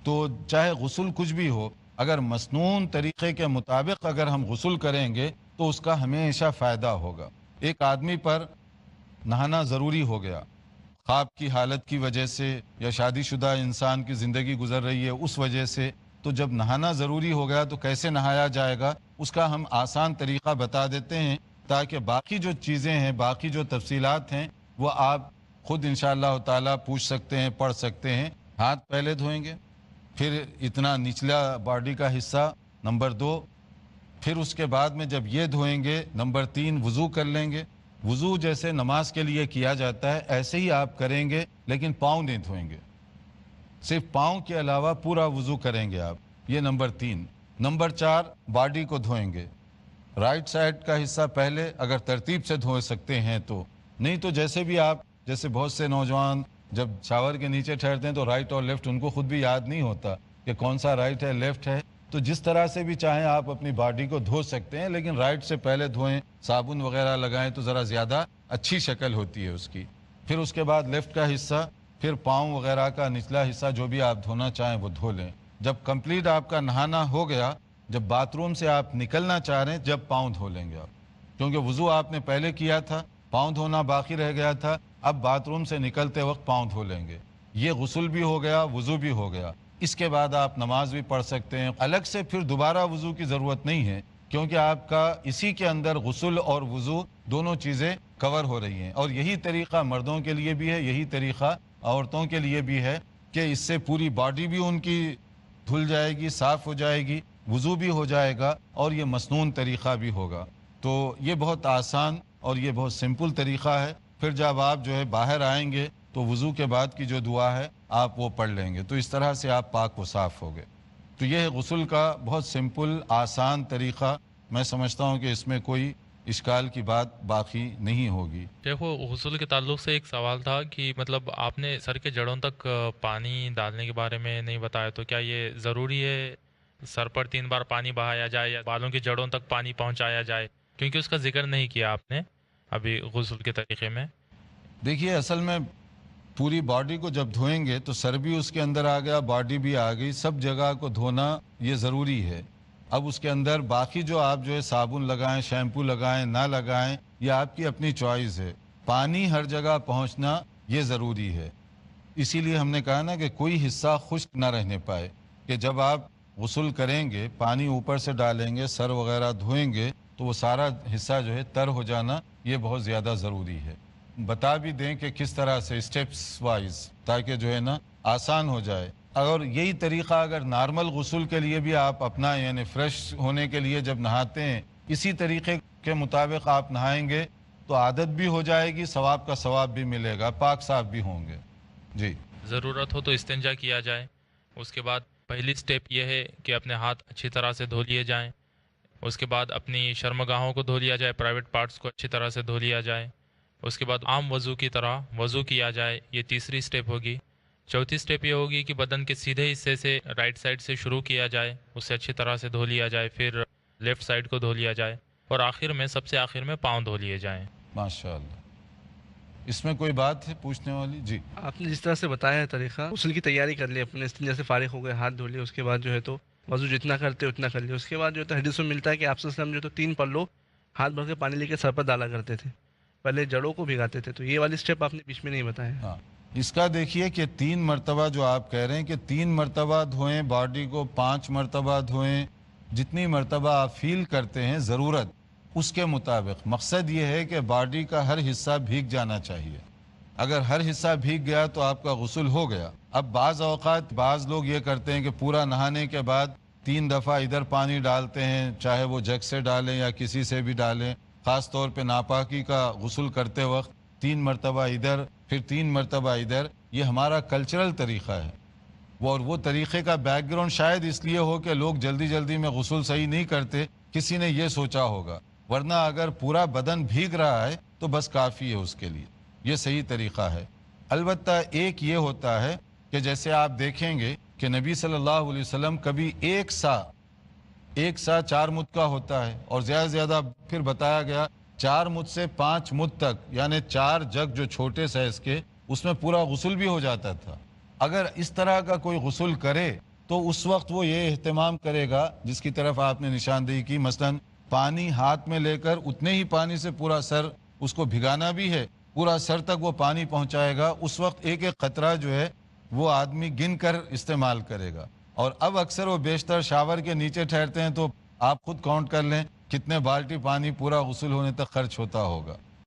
تو چاہے غسل کچھ بھی ہو، اگر مسنون طریقے کے مطابق اگر ہم غسل کریں گے تو اس کا ہمیشہ فائدہ ہوگا۔ ایک آدمی پر نہانا ضروری ہو گیا، خواب کی حالت کی وجہ سے یا شادی شدہ انسان کی زندگی گزر رہی ہے اس وجہ سے، تو جب نہانا ضروری ہو گیا تو کیسے نہایا جائے گا، اس کا ہم آسان طریقہ بتا دیتے ہیں تاکہ باقی جو چیزیں ہیں، باقی جو تفصیلات ہیں وہ آپ خود انشاءاللہ تعالی پوچھ سکتے ہیں، پڑھ سکتے ہیں۔ ہاتھ پہلے دھوئیں گے، پھر اتنا نچلا باڈی کا حصہ، نمبر 2، پھر اس کے بعد میں جب یہ دھوئیں گے، نمبر 3 وضو کر لیں گے۔ وضو جیسے نماز کے لیے کیا جاتا ہے ایسے ہی آپ کریں گے، لیکن پاؤں نہیں دھوئیں گے، صرف پاؤں کے علاوہ پورا وضو کریں گے آپ، یہ نمبر 3۔ نمبر 4 باڈی کو دھوئیں گے، رائٹ سائڈ کا حصہ پہلے اگر ترتیب سے دھو سکتے ہیں تو، نہیں تو جیسے بھی آپ، جیسے بہت سے نوجوان جب شاور کے نیچے ٹھہرتے ہیں تو رائٹ اور لیفٹ ان کو خود بھی یاد نہیں ہوتا کہ کون سا رائٹ ہے لیفٹ ہے، تو جس طرح سے بھی چاہیں آپ اپنی باڈی کو دھو سکتے ہیں، لیکن رائٹ سے پہلے دھوئیں، صابن وغیرہ لگائیں تو ذرا زیادہ اچھی شکل ہوتی ہے اس کی۔ پھر اس کے بعد لیفٹ کا حصہ، پھر پاؤں وغیرہ کا نچلا حصہ جو بھی آپ دھونا چاہیں وہ دھو لیں۔ جب کمپلیٹ آپ کا نہانا ہو گیا، جب باتھ روم سے آپ نکلنا چاہ رہے ہیں جب پاؤں دھو لیں گے آپ، کیونکہ وضو آپ نے پہلے کیا تھا، پاؤں دھونا باقی رہ گیا تھا، اب باتھ روم سے نکلتے وقت پاؤں دھو لیں گے۔ یہ غسل بھی ہو گیا، وضو بھی ہو گیا۔ اس کے بعد آپ نماز بھی پڑھ سکتے ہیں، الگ سے پھر دوبارہ وضو کی ضرورت نہیں ہے، کیونکہ آپ کا اسی کے اندر غسل اور وضو دونوں چیزیں کور ہو رہی ہیں۔ اور یہی طریقہ مردوں کے لیے بھی ہے، یہی طریقہ عورتوں کے لیے بھی ہے کہ اس سے پوری باڈی بھی ان کی دھل جائے گی، صاف ہو جائے گی، وضو بھی ہو جائے گا اور یہ مسنون طریقہ بھی ہوگا۔ تو یہ بہت آسان اور یہ بہت سمپل طریقہ ہے۔ پھر جب آپ جو ہے باہر آئیں گے تو وضو کے بعد کی جو دعا ہے آپ وہ پڑھ لیں گے، تو اس طرح سے آپ پاک و صاف ہو گئے۔ تو یہ ہے غسل کا بہت سمپل آسان طریقہ، میں سمجھتا ہوں کہ اس میں کوئی اشکال کی بات باقی نہیں ہوگی۔ دیکھو، غسل کے تعلق سے ایک سوال تھا کہ مطلب آپ نے سر کے جڑوں تک پانی ڈالنے کے بارے میں نہیں بتایا، تو کیا یہ ضروری ہے سر پر 3 بار پانی بہایا جائے یا بالوں کی جڑوں تک پانی پہنچایا جائے؟ کیونکہ اس کا ذکر نہیں کیا آپ نے ابھی غسل کے طریقے میں۔ دیکھیے اصل میں پوری باڈی کو جب دھوئیں گے تو سر بھی اس کے اندر آ گیا، باڈی بھی آ گئی، سب جگہ کو دھونا یہ ضروری ہے۔ اب اس کے اندر باقی جو آپ جو ہے صابن لگائیں، شیمپو لگائیں، نہ لگائیں، یہ آپ کی اپنی چوائس ہے۔ پانی ہر جگہ پہنچنا یہ ضروری ہے۔ اسی لیے ہم نے کہا نا کہ کوئی حصہ خشک نہ رہنے پائے، کہ جب آپ غسل کریں گے، پانی اوپر سے ڈالیں گے، سر وغیرہ دھوئیں گے تو وہ سارا حصہ جو ہے تر ہو جانا یہ بہت زیادہ ضروری ہے۔ بتا بھی دیں کہ کس طرح سے اسٹیپس وائز، تاکہ جو ہے نا آسان ہو جائے۔ اور یہی طریقہ اگر نارمل غسل کے لیے بھی آپ اپنائیں، یعنی فریش ہونے کے لیے جب نہاتے ہیں اسی طریقے کے مطابق آپ نہائیں گے تو عادت بھی ہو جائے گی، ثواب کا ثواب بھی ملے گا، پاک صاف بھی ہوں گے۔ جی، ضرورت ہو تو استنجا کیا جائے۔ اس کے بعد پہلی سٹیپ یہ ہے کہ اپنے ہاتھ اچھی طرح سے دھو لیے جائیں۔ اس کے بعد اپنی شرمگاہوں کو دھو لیا جائے، پرائیویٹ پارٹس کو اچھی طرح سے دھو لیا جائے۔ اس کے بعد عام وضو کی طرح وضو کیا جائے، یہ تیسری سٹیپ ہوگی۔ چوتھی سٹیپ یہ ہوگی کہ بدن کے سیدھے حصے سے رائٹ سائڈ سے شروع کیا جائے، اسے اچھی طرح سے دھو لیا جائے، پھر لیفٹ سائڈ کو دھو لیا جائے، اور آخر میں سب سے آخر میں پاؤں دھو لیے جائیں۔ ماشاءاللہ۔ اس میں کوئی بات ہے پوچھنے والی؟ جی، آپ نے جس طرح سے بتایا ہے طریقہ، غسل کی تیاری کر لی، اپنے استنجا سے فارغ ہو گئے، ہاتھ دھو لیے، اس کے بعد جو ہے تو وضو جتنا کرتے اتنا کر لیے۔ اس کے بعد جو ہے تو حدیث میں ملتا ہے کہ آپ صلی اللہ علیہ وسلم جو تو 3 پلو ہاتھ بھر کے پانی لے کے سر پر ڈالا کرتے تھے، پہلے جڑوں کو بھگاتے تھے۔ تو یہ والی سٹیپ آپ نے بیچ میں نہیں بتایا۔ ہاں، اس کا دیکھیے کہ 3 مرتبہ جو آپ کہہ رہے ہیں کہ 3 مرتبہ دھوئیں باڈی کو، 5 مرتبہ دھوئیں، جتنی مرتبہ آپ فیل کرتے ہیں ضرورت اس کے مطابق۔ مقصد یہ ہے کہ باڈی کا ہر حصہ بھیگ جانا چاہیے۔ اگر ہر حصہ بھیگ گیا تو آپ کا غسل ہو گیا۔ اب بعض اوقات بعض لوگ یہ کرتے ہیں کہ پورا نہانے کے بعد 3 دفعہ ادھر پانی ڈالتے ہیں، چاہے وہ جگ سے ڈالیں یا کسی سے بھی ڈالیں، خاص طور پہ ناپاکی کا غسل کرتے وقت 3 مرتبہ ادھر پھر 3 مرتبہ ادھر، یہ ہمارا کلچرل طریقہ ہے۔ وہ طریقے کا بیک گراؤنڈ شاید اس لیے ہو کہ لوگ جلدی جلدی میں غسل صحیح نہیں کرتے، کسی نے یہ سوچا ہوگا، ورنہ اگر پورا بدن بھیگ رہا ہے تو بس کافی ہے اس کے لیے، یہ صحیح طریقہ ہے۔ البتہ ایک یہ ہوتا ہے کہ جیسے آپ دیکھیں گے کہ نبی صلی اللہ علیہ وسلم کبھی ایک سا 4 مد کا ہوتا ہے، اور زیادہ سے زیادہ پھر بتایا گیا 4 مد سے 5 مد تک، یعنی 4 جگ جو چھوٹے سائز کے، اس میں پورا غسل بھی ہو جاتا تھا۔ اگر اس طرح کا کوئی غسل کرے تو اس وقت وہ یہ اہتمام کرے گا جس کی طرف آپ نے نشاندہی کی، مثلا پانی ہاتھ میں لے کر اتنے ہی پانی سے پورا سر اس کو بھگانا بھی ہے، پورا سر تک وہ پانی پہنچائے گا، اس وقت ایک ایک قطرہ جو ہے وہ آدمی گن کر استعمال کرے گا۔ اور اب اکثر وہ بیشتر شاور کے نیچے ٹھہرتے ہیں، تو آپ خود کاؤنٹ کر لیں کتنے بالٹی پانی پورا غسل ہونے تک خرچ ہوتا ہوگا۔